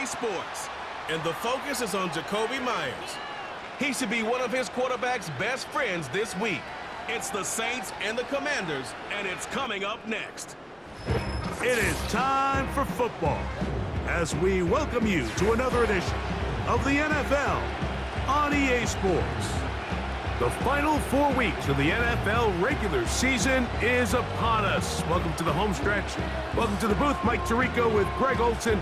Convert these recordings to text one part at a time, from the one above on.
EA Sports. And the focus is on Jacoby Myers. He should be one of his quarterback's best friends this week. It's the Saints and the Commanders, and it's coming up next. It is time for football as we welcome you to another edition of the NFL on EA Sports. The final 4 weeks of the NFL regular season is upon us. Welcome to the home stretch. Welcome to the booth. Mike Tirico with Greg Olson.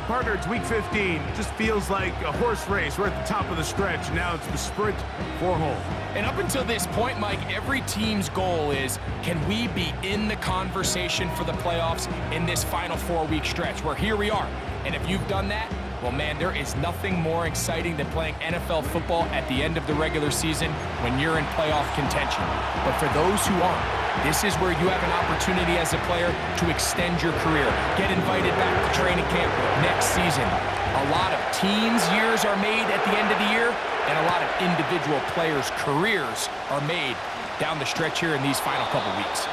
Partner, it's week 15. Just feels like a horse race. We're at the top of the stretch. Now it's the sprint for home. And up until this point, Mike, every team's goal is, can we be in the conversation for the playoffs in this final 4-week stretch? Where here we are. And if you've done that, well, man, there is nothing more exciting than playing NFL football at the end of the regular season when you're in playoff contention. But for those who aren't, this is where you have an opportunity as a player to extend your career, get invited back to training camp next season. A lot of teams' years are made at the end of the year, and a lot of individual players' careers are made down the stretch here in these final couple weeks.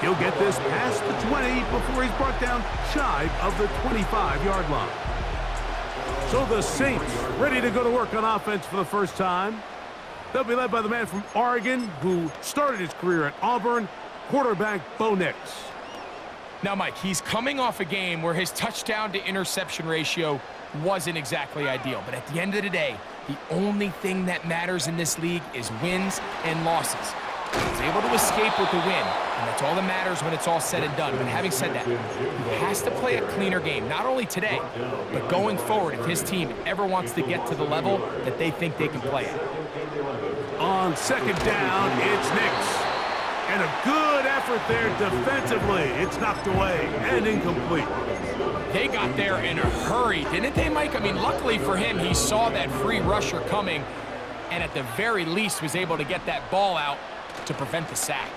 He'll get this past the 20 before he's brought down shy of the 25-yard line. So the Saints ready to go to work on offense for the first time. They'll be led by the man from Oregon who started his career at Auburn, quarterback Bo Nix. Now, Mike, he's coming off a game where his touchdown-to-interception ratio wasn't exactly ideal. But at the end of the day, the only thing that matters in this league is wins and losses. He was able to escape with the win, and that's all that matters when it's all said and done. But having said that, he has to play a cleaner game, not only today, but going forward if his team ever wants to get to the level that they think they can play at. On second down, it's Nix. And a good effort there defensively. It's knocked away and incomplete. They got there in a hurry, didn't they, Mike? I mean, luckily for him, he saw that free rusher coming and at the very least was able to get that ball out to prevent the sack.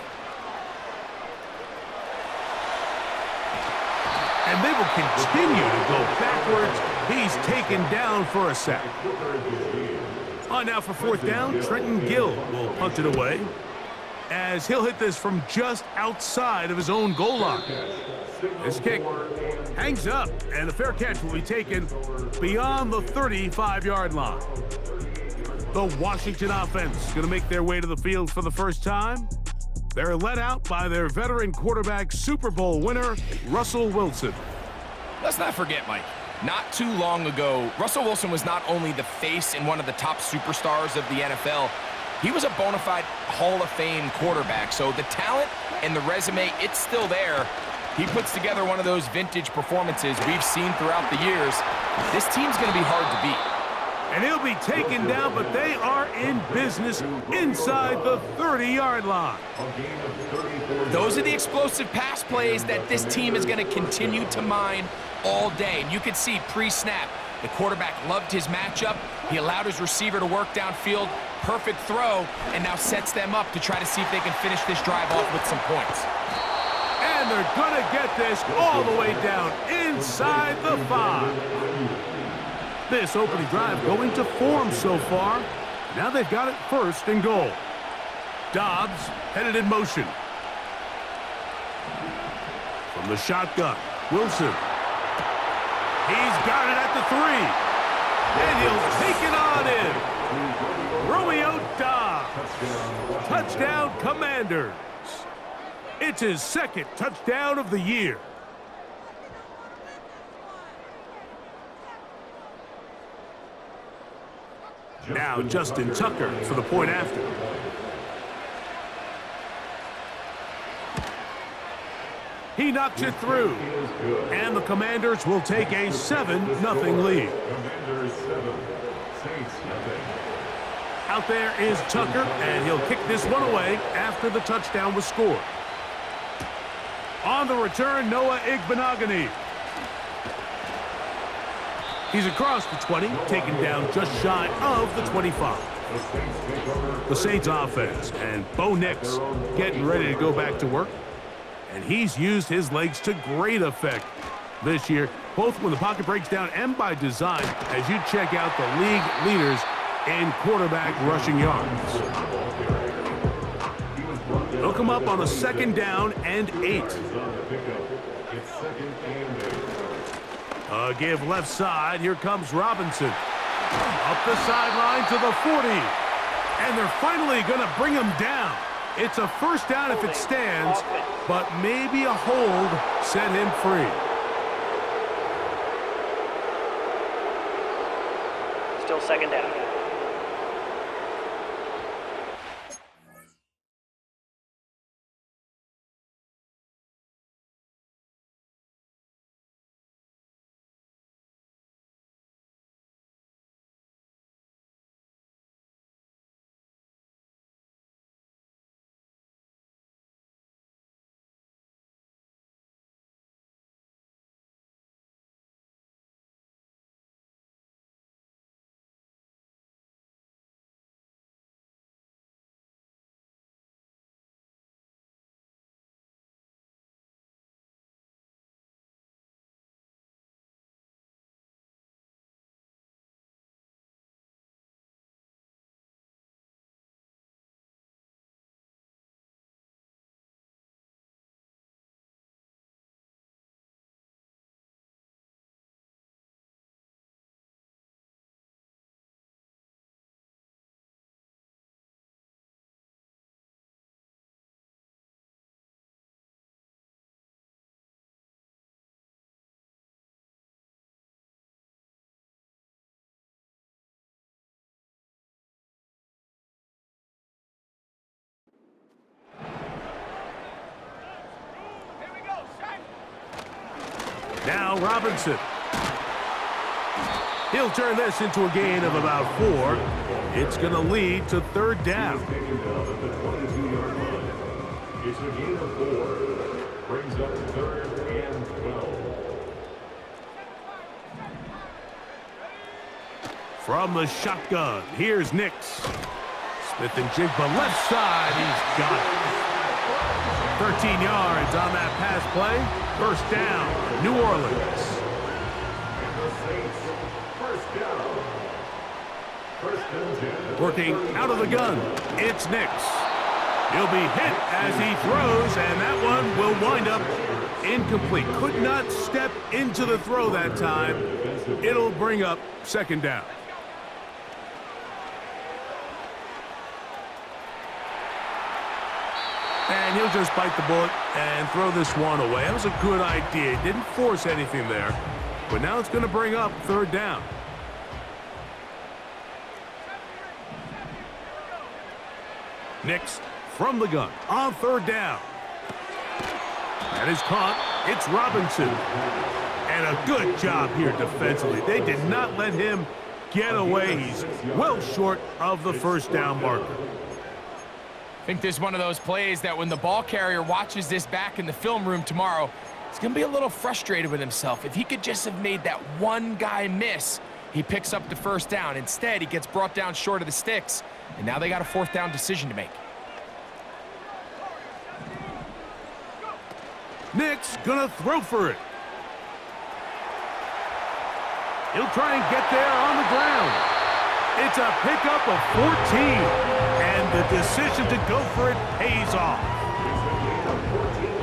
And they will continue to go backwards. He's taken down for a sack. On now for fourth down, Trenton Gill will punt it away as he'll hit this from just outside of his own goal line. This kick hangs up, and the fair catch will be taken beyond the 35-yard line. The Washington offense going to make their way to the field for the first time. They're led out by their veteran quarterback, Super Bowl winner, Russell Wilson. Let's not forget, Mike, not too long ago, Russell Wilson was not only the face and one of the top superstars of the NFL, he was a bona fide Hall of Fame quarterback. So the talent and the resume, it's still there. He puts together one of those vintage performances we've seen throughout the years. This team's going to be hard to beat. And he'll be taken down, but they are in business inside the 30-yard line. Those are the explosive pass plays that this team is going to continue to mine all day. And you can see pre-snap, the quarterback loved his matchup. He allowed his receiver to work downfield, perfect throw, and now sets them up to try to see if they can finish this drive off with some points. And they're going to get this all the way down inside the 5. This opening drive going to form so far. Now they've got it first and goal. Dobbs headed in motion. From the shotgun, Wilson. He's got it at the 3. And he'll take it on in. Romeo Dobbs. Touchdown, Commanders. It's his second touchdown of the year. Now Justin Tucker for the point after. He knocks it through. And the Commanders will take a 7-0 lead. Out there is Tucker, and he'll kick this one away after the touchdown was scored. On the return, Noah Igbenogany. He's across the 20, taken down just shy of the 25. The Saints offense, and Bo Nix getting ready to go back to work. And he's used his legs to great effect this year, both when the pocket breaks down and by design, as you check out the league leaders in quarterback rushing yards. They'll come up on a 2nd down and 8. Give left side. Here comes Robinson. Up the sideline to the 40. And they're finally going to bring him down. It's a first down if it stands, but maybe a hold set him free. Still second down. Now Robinson. He'll turn this into a gain of about 4. It's going to lead to third down. It's a gain of 4. Brings up 3rd and 12. From the shotgun, here's Nix. Smith and Jigba left side. He's got it. 13 yards on that pass play. First down, New Orleans. Working out of the gun, it's Nix. He'll be hit as he throws, and that one will wind up incomplete. Could not step into the throw that time. It'll bring up second down. And he'll just bite the bullet and throw this one away. That was a good idea. He didn't force anything there. But now it's going to bring up third down. Nix from the gun on third down. That is caught. It's Robinson. And a good job here defensively. They did not let him get away. He's well short of the first down marker. I think this is one of those plays that when the ball carrier watches this back in the film room tomorrow, he's going to be a little frustrated with himself. If he could just have made that one guy miss, he picks up the first down. Instead, he gets brought down short of the sticks, and now they got a fourth down decision to make. Nix gonna throw for it. He'll try and get there on the ground. It's a pickup of 14, and the decision to go for it pays off.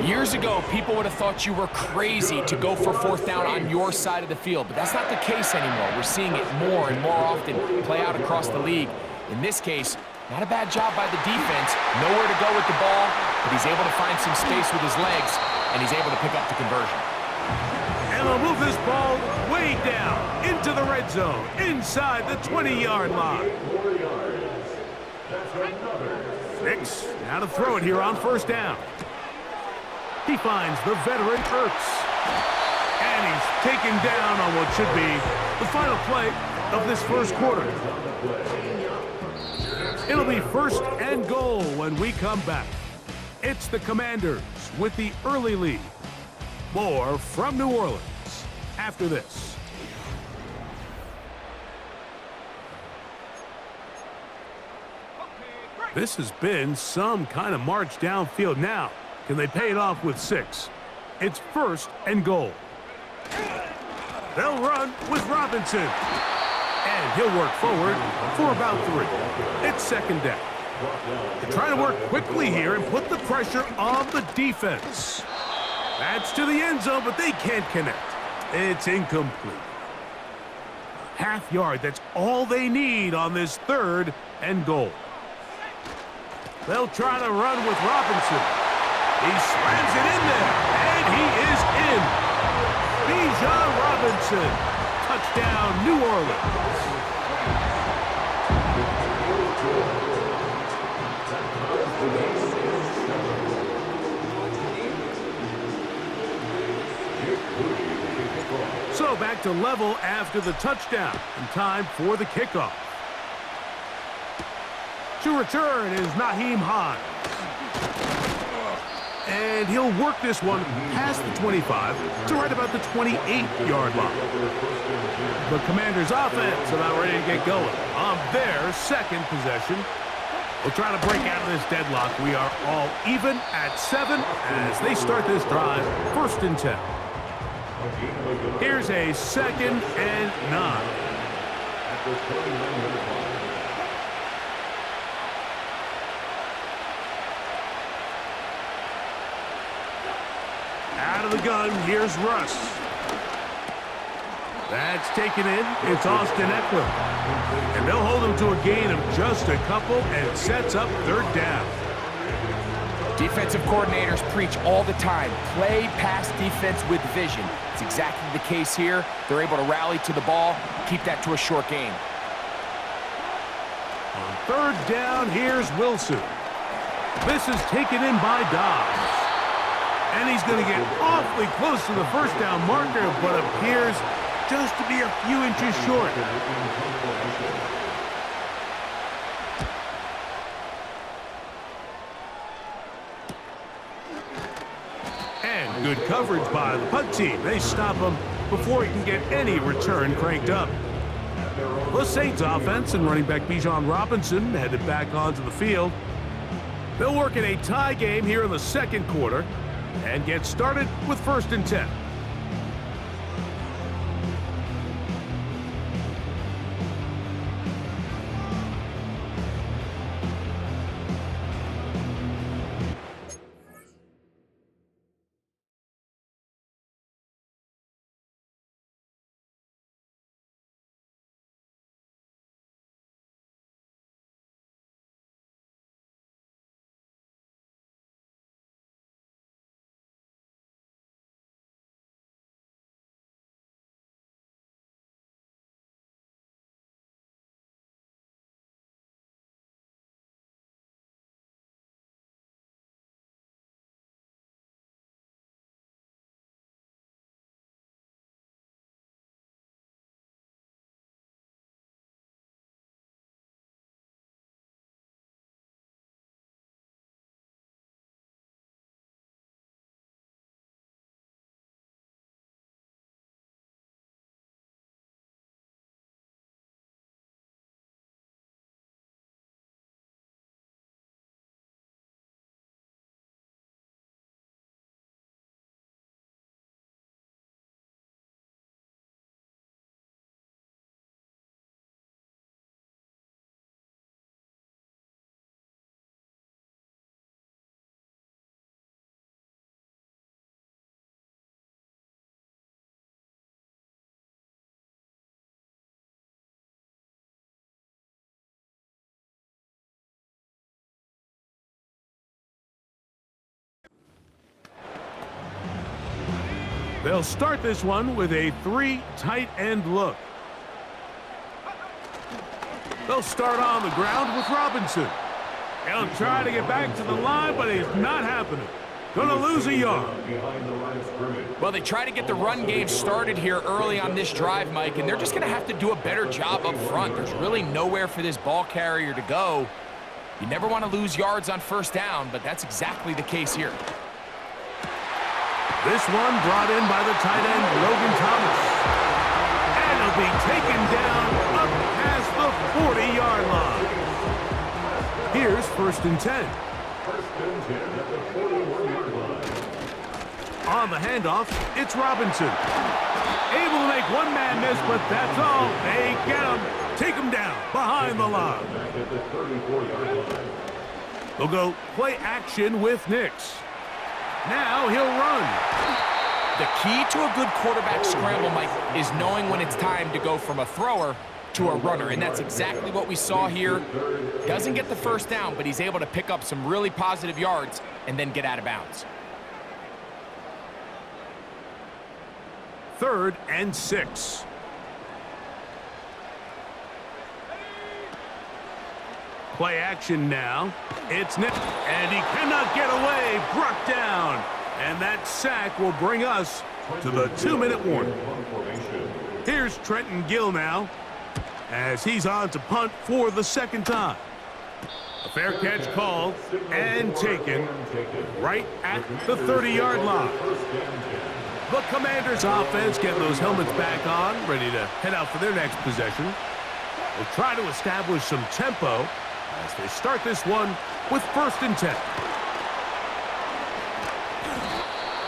Years ago, people would have thought you were crazy to go for fourth down on your side of the field, but that's not the case anymore. We're seeing it more and more often play out across the league. In this case, not a bad job by the defense. Nowhere to go with the ball, but he's able to find some space with his legs, and he's able to pick up the conversion. And they'll move this ball way down into the red zone, inside the 20-yard line. Nix now to throw it here on first down. He finds the veteran Ertz. And he's taken down on what should be the final play of this first quarter. It'll be first and goal when we come back. It's the Commanders with the early lead. More from New Orleans after this. This has been some kind of march downfield now. Can they pay it off with 6? It's first and goal. They'll run with Robinson. And he'll work forward for about 3. It's second down. They're trying to work quickly here and put the pressure on the defense. That's to the end zone, but they can't connect. It's incomplete. Half yard, that's all they need on this 3rd and goal. They'll try to run with Robinson. He slams it in there, and he is in. Bijan Robinson, touchdown, New Orleans. So back to level after the touchdown, and time for the kickoff. To return is Naheem Hines. And he'll work this one past the 25 to right about the 28-yard line. The Commanders' offense about ready to get going on their 2nd possession. We'll try to break out of this deadlock. We are all even at 7 as they start this drive, 1st and 10. Here's a 2nd and 9. Out of the gun, here's Russ. That's taken in. It's Austin Eckler. And they'll hold him to a gain of just a couple and sets up 3rd down. Defensive coordinators preach all the time, play pass defense with vision. It's exactly the case here. They're able to rally to the ball, keep that to a short gain. On 3rd down, here's Wilson. This is taken in by Dobbs. And he's going to get awfully close to the 1st down marker, but appears just to be a few inches short. And good coverage by the punt team. They stop him before he can get any return cranked up. The Saints offense and running back Bijan Robinson headed back onto the field. They'll work in a tie game here in the 2nd quarter and get started with 1st and 10. They'll start this one with a 3 tight end look. They'll start on the ground with Robinson. He'll try to get back to the line, but it's not happening. Gonna lose a yard. Well, they try to get the run game started here early on this drive, Mike, and they're just gonna have to do a better job up front. There's really nowhere for this ball carrier to go. You never want to lose yards on 1st down, but that's exactly the case here. This one brought in by the tight end, Logan Thomas. And he'll be taken down up past the 40-yard line. Here's 1st and 10. On the handoff, it's Robinson. Able to make one man miss, but that's all. They get him. Take him down behind the line. They'll go play action with Nix. Now he'll run. The key to a good quarterback scramble, Mike, is knowing when it's time to go from a thrower to a runner, and that's exactly what we saw here. Doesn't get the first down, but he's able to pick up some really positive yards and then get out of bounds. 3rd and 6. Play action now. It's Nick, and he cannot get away. Brought down. And that sack will bring us to the 2-minute warning. Here's Trenton Gill now, as he's on to punt for the 2nd time. A fair catch called and taken right at the 30-yard line. The Commanders' offense getting those helmets back on, ready to head out for their next possession. They'll try to establish some tempo as they start this one with 1st and 10.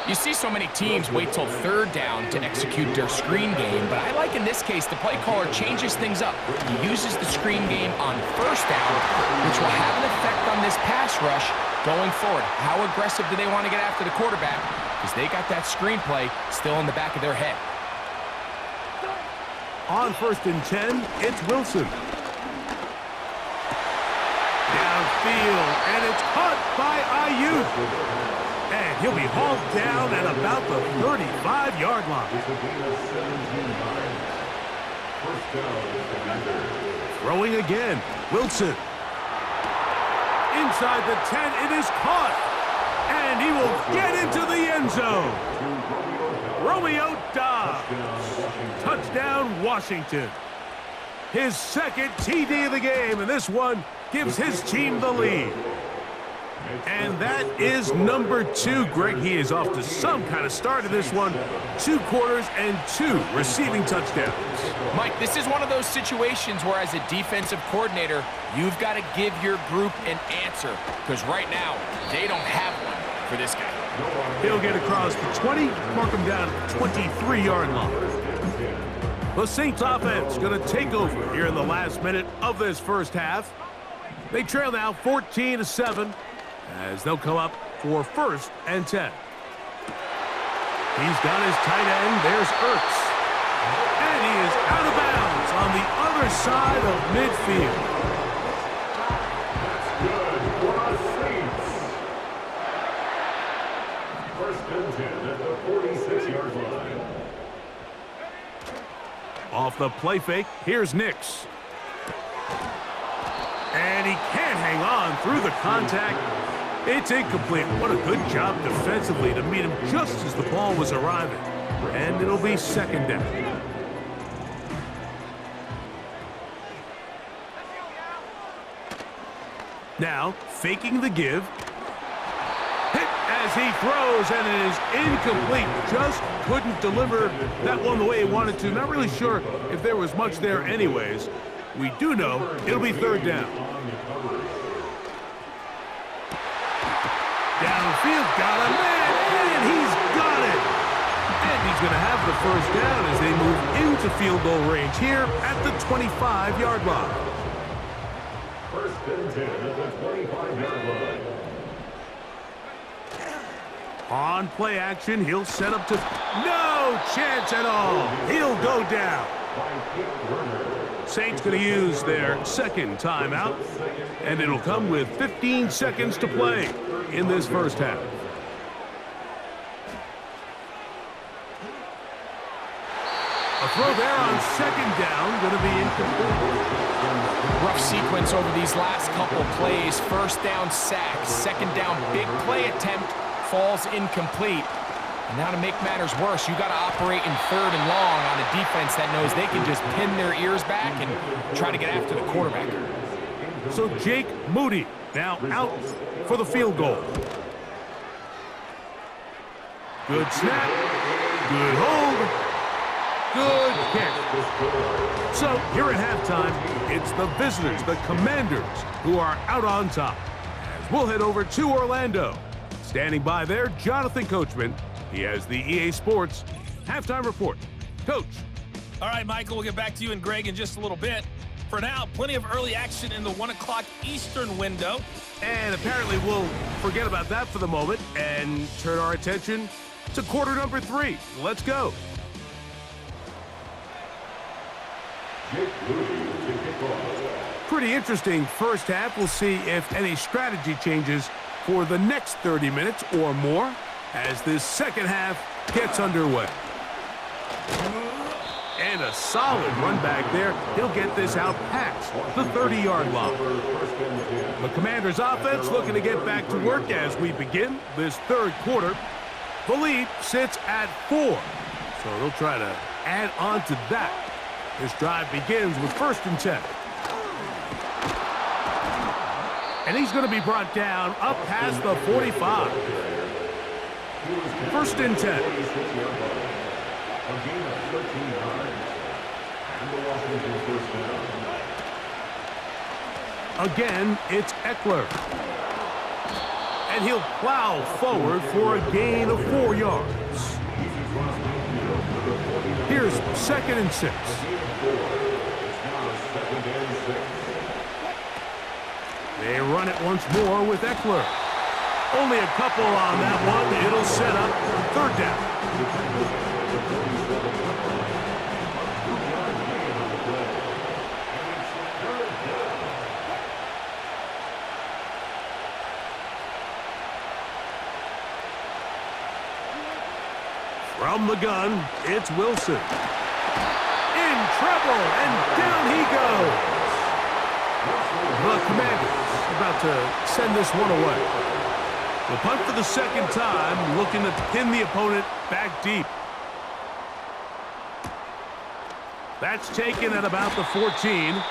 You see so many teams wait till 3rd down to execute their screen game, but I like in this case the play caller changes things up. He uses the screen game on 1st down, which will have an effect on this pass rush going forward. How aggressive do they want to get after the quarterback? Because they got that screenplay still in the back of their head. On 1st and 10, it's Wilson. Downfield, and it's caught by Ayuik. And he'll be hauled down at about the 35-yard line. Throwing again, Wilson. Inside the 10, it is caught. And he will get into the end zone. Romeo Dobbs. Touchdown, Washington. His 2nd TD of the game, and this one gives his team the lead. And that is number 2, Greg. He is off to some kind of start in this one. 2 quarters and 2 receiving touchdowns. Mike, this is one of those situations where as a defensive coordinator, you've got to give your group an answer. Because right now, they don't have one for this guy. He'll get across the 20, mark him down at the 23-yard line. The Saints offense going to take over here in the last minute of this 1st half. They trail now 14-7. As they'll come up for 1st and 10. He's got his tight end. There's Ertz. And he is out of bounds on the other side of midfield. That's good for the Saints. 1st and 10 at the 46-yard line. Off the play fake, here's Nix. And he can't hang on through the contact. It's incomplete. What a good job defensively to meet him just as the ball was arriving. And it'll be 2nd down. Now, faking the give. Hit as he throws, and it is incomplete. Just couldn't deliver that one the way he wanted to. Not really sure if there was much there anyways. We do know it'll be 3rd down. Downfield, got a man, and he's got it. And he's going to have the 1st down as they move into field goal range here at the 25-yard line. 1st and 10 at the 25-yard line. On play action, he'll set up to... No chance at all. He'll go down. Saints going to use their 2nd timeout, and it'll come with 15 seconds to play in this 1st half. A throw there on 2nd down, going to be incomplete. Rough sequence over these last couple plays. 1st down sack, 2nd down big play attempt, falls incomplete. And now to make matters worse, you got to operate in 3rd and long on a defense that knows they can just pin their ears back and try to get after the quarterback. So Jake Moody now out for the field goal. Good snap, good hold, good kick. So here at halftime, it's the visitors, the Commanders, who are out on top. As we'll head over to Orlando. Standing by there, Jonathan Coachman. He has the EA Sports halftime report. Coach. All right, Michael, we'll get back to you and Greg in just a little bit. For now, plenty of early action in the 1 o'clock Eastern window. And apparently we'll forget about that for the moment and turn our attention to quarter number 3. Let's go. Pretty interesting first half. We'll see if any strategy changes for the next 30 minutes or more as this second half gets underway. And a solid run back there. He'll get this out past the 30-yard line. The Commanders' offense looking to get back to work as we begin this third quarter. The lead sits at 4, so they'll try to add on to that. This drive begins with 1st and 10. And he's going to be brought down up past the 45. 1st and 10. Again, it's Eckler. And he'll plow forward for a gain of 4 yards. Here's 2nd and 6. They run it once more with Eckler. Only a couple on that one. It'll set up 3rd down. From the gun, it's Wilson. In trouble, and down he goes. The Commanders about to send this one away. The punt for the 2nd time, looking to pin the opponent back deep. That's taken at about the 14,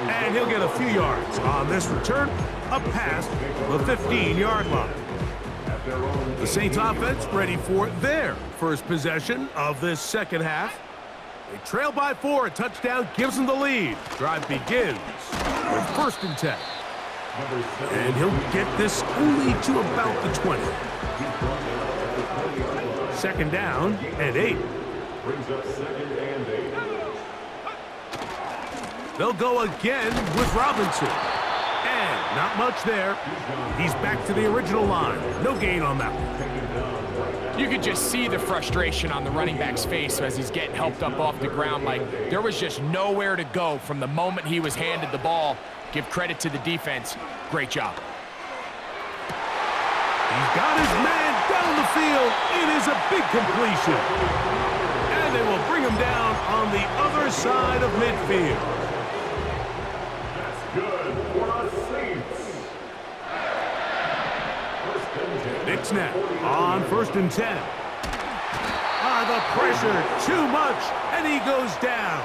and he'll get a few yards on this return, up past the 15-yard line. The Saints offense ready for their first possession of this second half. They trail by 4. A touchdown gives them the lead. Drive begins with 1st and 10. And he'll get this only to about the 20. 2nd down and 8. Brings up 2nd and 8. They'll go again with Robinson. And not much there. He's back to the original line. No gain on that one. You could just see the frustration on the running back's face as he's getting helped up off the ground. Like, there was just nowhere to go from the moment he was handed the ball. Give credit to the defense. Great job. He's got his man down the field. It is a big completion. And they will bring him down on the other side of midfield. That's good for the Saints. Big snap on 1st and 10. The pressure, too much, and he goes down.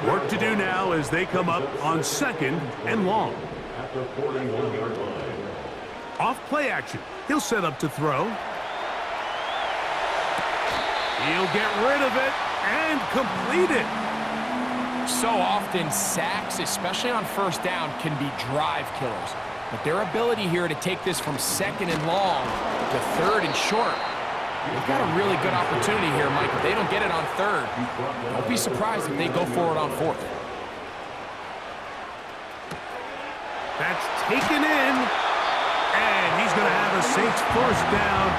Work to do now as they come up on 2nd and long. At the 41-yard line. Off play action. He'll set up to throw. He'll get rid of it and complete it. So often, sacks, especially on 1st down, can be drive killers. But their ability here to take this from 2nd and long to 3rd and short, they've got a really good opportunity here, Mike. If they don't get it on 3rd, don't be surprised if they go for it on 4th. That's taken in, and he's going to have a Saints 1st down.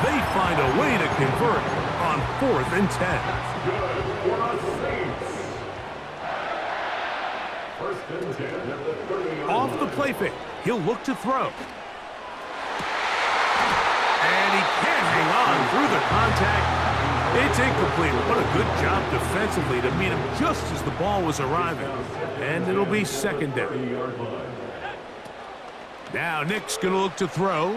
They find a way to convert on 4th and 10. Good for the Saints. 1st and 10 at the 30-yard line. Off the play fake, he'll look to throw. And he can't hang on through the contact. It's incomplete. What a good job defensively to meet him just as the ball was arriving. And it'll be 2nd down. Now Nick's going to look to throw.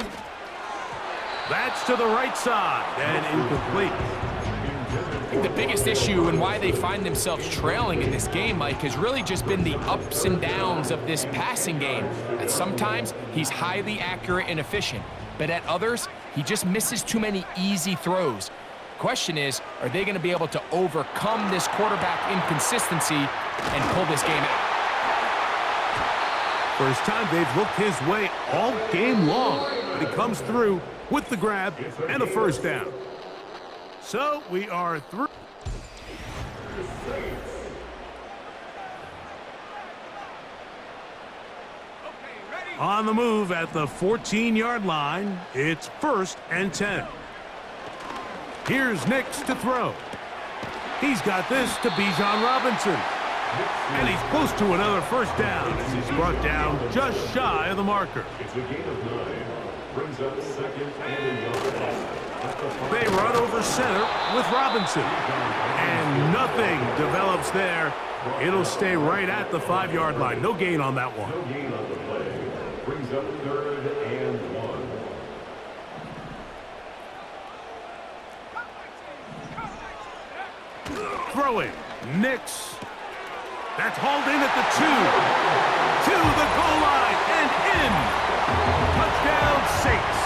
That's to the right side and incomplete. I think the biggest issue and why they find themselves trailing in this game, Mike, has really just been the ups and downs of this passing game. At sometimes, he's highly accurate and efficient, but at others, he just misses too many easy throws. Question is, are they going to be able to overcome this quarterback inconsistency and pull this game out? First time they've looked his way all game long, but he comes through with the grab and a 1st down. So we are through. On the move at the 14-yard line, it's 1st and 10. Here's Nix to throw. He's got this to Bijan Robinson. And he's close to another first down as he's brought down just shy of the marker. It's a gain of 9. Brings up 2nd and a yard. They run over center with Robinson. And nothing develops there. It'll stay right at the 5-yard line. No gain on that one. No gain on the play. Brings up 3rd and 1. Throwing. Nix. That's hauled in at the 2. To the goal line and in. Touchdown, Saints.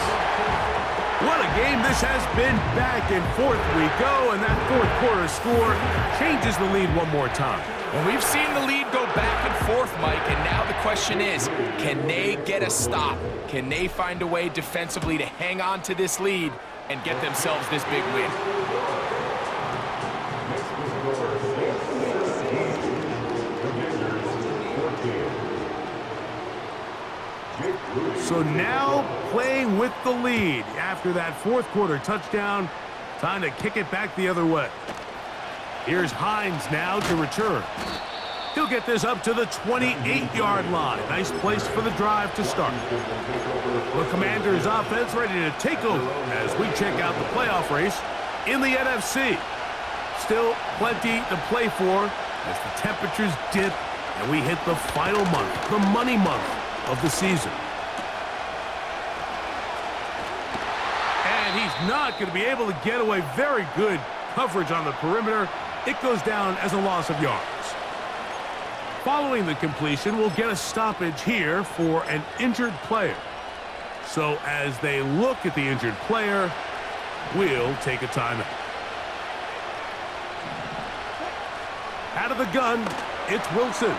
What a game this has been. Back and forth we go, and that fourth quarter score changes the lead one more time. Well, we've seen the lead go back and forth, Mike, and now the question is, can they get a stop? Can they find a way defensively to hang on to this lead and get themselves this big win? So now playing with the lead after that fourth quarter touchdown. Time to kick it back the other way. Here's Hines now to return. He'll get this up to the 28-yard line. Nice place for the drive to start. The Commanders' offense ready to take over as we check out the playoff race in the NFC. Still plenty to play for as the temperatures dip and we hit the final month, the money month of the season. And he's not going to be able to get away. Very good coverage on the perimeter. It goes down as a loss of yards. Following the completion, we'll get a stoppage here for an injured player. So as they look at the injured player, we'll take a timeout. Out of the gun, it's Wilson.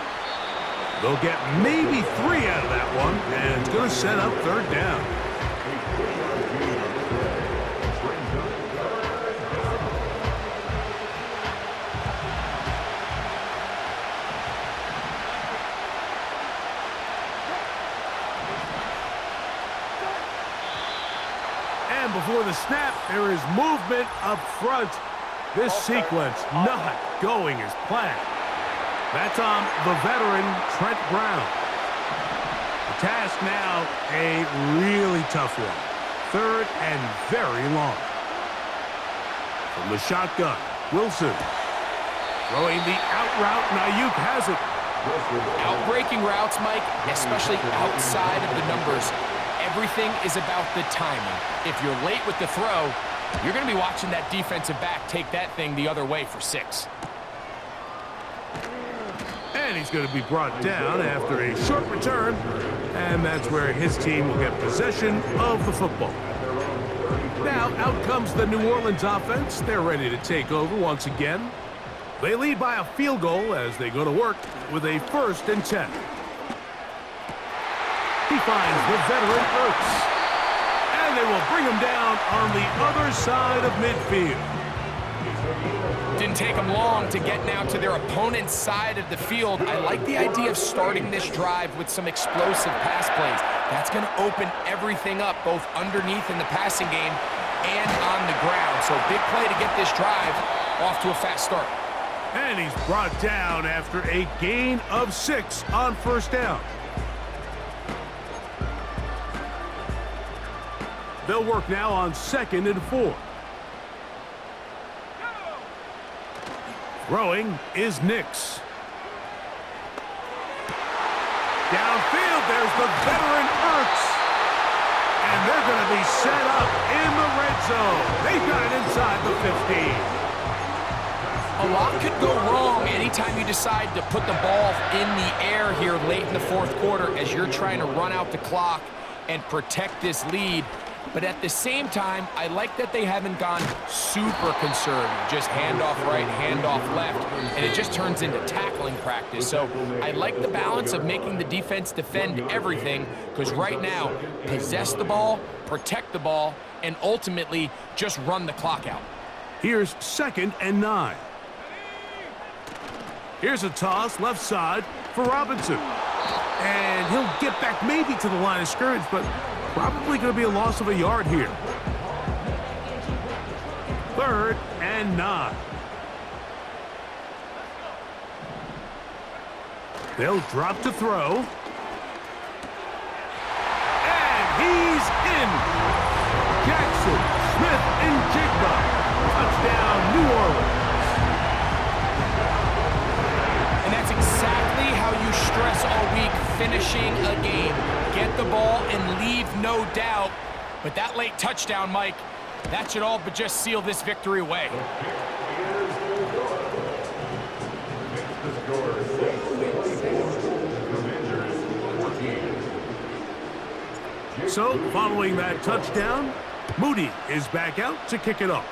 They'll get maybe 3 out of that one, and it's going to set up 3rd down. And before the snap, there is movement up front. This sequence not going as planned. That's on the veteran, Trent Brown. The task now, a really tough one. 3rd and very long. From the shotgun, Wilson. Throwing the out route, and Ayuik has it. Out-breaking routes, Mike, especially outside of the numbers. Everything is about the timing. If you're late with the throw, you're going to be watching that defensive back take that thing the other way for 6. And he's going to be brought down after a short return. And that's where his team will get possession of the football. Now, out comes the New Orleans offense. They're ready to take over once again. They lead by a field goal as they go to work with a 1st and 10. He finds the veteran Ertz. And they will bring him down on the other side of midfield. Didn't take them long to get now to their opponent's side of the field. I like the idea of starting this drive with some explosive pass plays. That's going to open everything up, both underneath in the passing game and on the ground. So big play to get this drive off to a fast start. And he's brought down after a gain of 6 on 1st down. They'll work now on 2nd and 4. Throwing is Nix. Downfield, there's the veteran Ertz. And they're going to be set up in the red zone. They've got it inside the 15. A lot could go wrong anytime you decide to put the ball in the air here late in the fourth quarter as you're trying to run out the clock and protect this lead. But at the same time, I like that they haven't gone super conservative. Just handoff right, handoff left, and it just turns into tackling practice. So I like the balance of making the defense defend everything, because right now, possess the ball, protect the ball, and ultimately just run the clock out. Here's 2nd and 9. Here's a toss left side for Robinson. And he'll get back maybe to the line of scrimmage, but probably going to be a loss of a yard here. 3rd and 9. They'll drop to throw. And he's in. Jackson, Smith, and Jigba. Touchdown, New Orleans. And that's exactly how you stress all week, finishing a game. Get the ball and leave no doubt. But that late touchdown, Mike, that should all but just seal this victory away. So, following that touchdown, Moody is back out to kick it off.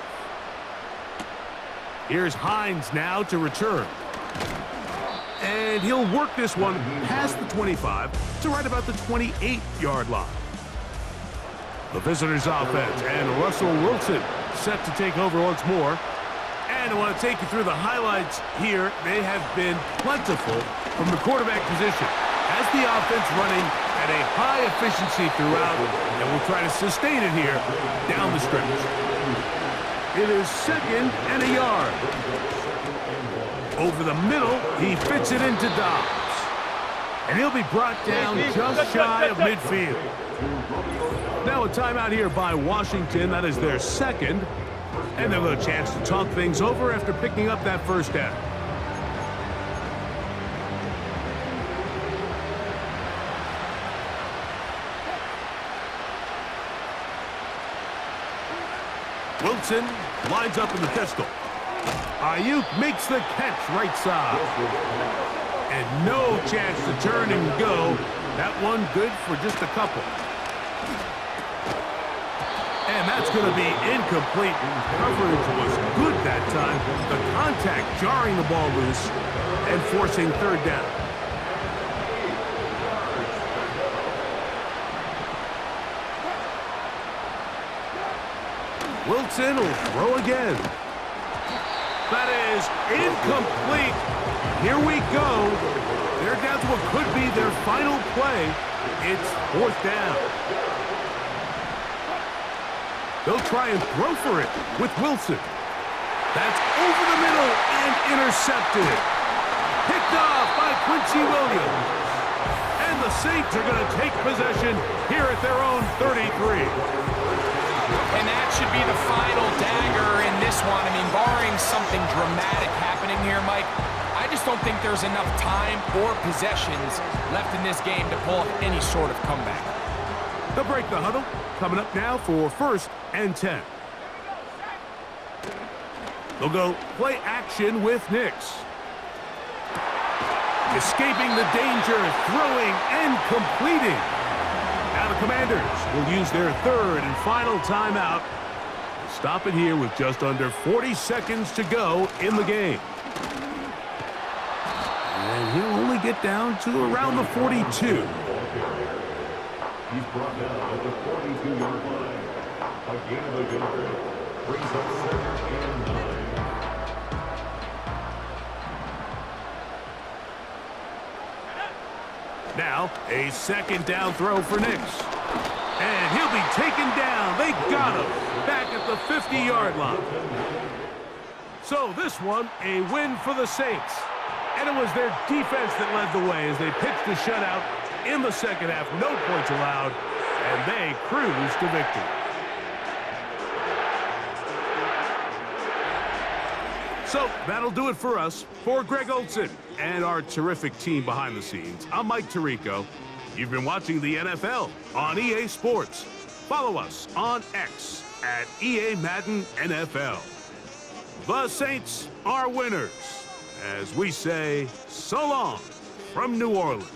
Here's Hines now to return. And he'll work this one past the 25 to right about the 28-yard line. The visitors' offense and Russell Wilson set to take over once more. And I want to take you through the highlights here. They have been plentiful from the quarterback position. Has the offense running at a high efficiency throughout, and we'll try to sustain it here down the stretch. It is 2nd and a yard. Over the middle, he fits it into Dobbs. And he'll be brought down just shy of midfield. Now a timeout here by Washington. That is their 2nd. And they'll have a chance to talk things over after picking up that first down. Wilson lines up in the pistol. Ayuik makes the catch right side. And no chance to turn and go. That one good for just a couple. And that's going to be incomplete. Coverage was good that time. The contact jarring the ball loose and forcing 3rd down. Wilson will throw again. That is incomplete. Here we go. They're down to what could be their final play. It's 4th down. They'll try and throw for it with Wilson. That's over the middle and intercepted. Picked off by Quincy Williams. And the Saints are going to take possession here at their own 33. And that should be the final dagger in this one. I mean, barring something dramatic happening here, Mike, I just don't think there's enough time or possessions left in this game to pull off any sort of comeback. They'll break the huddle. Coming up now for 1st and 10. They'll go play action with Nix. Escaping the danger, throwing and completing. Now the Commanders will use their 3rd and final timeout. Stop it here with just under 40 seconds to go in the game. And he'll only get down to around the 42. He's brought down at the 42-yard line. A gain of a yard brings up 2nd and 9. Now, a 2nd down throw for Nix. And he'll be taken down. They got him back at the 50-yard line. So this one, a win for the Saints. And it was their defense that led the way as they pitched the shutout in the 2nd half. No points allowed, and they cruise to victory. So that'll do it for us. For Greg Olson and our terrific team behind the scenes, I'm Mike Tirico. You've been watching the NFL on EA Sports. Follow us on X at EA Madden NFL. The Saints are winners, as we say so long from New Orleans.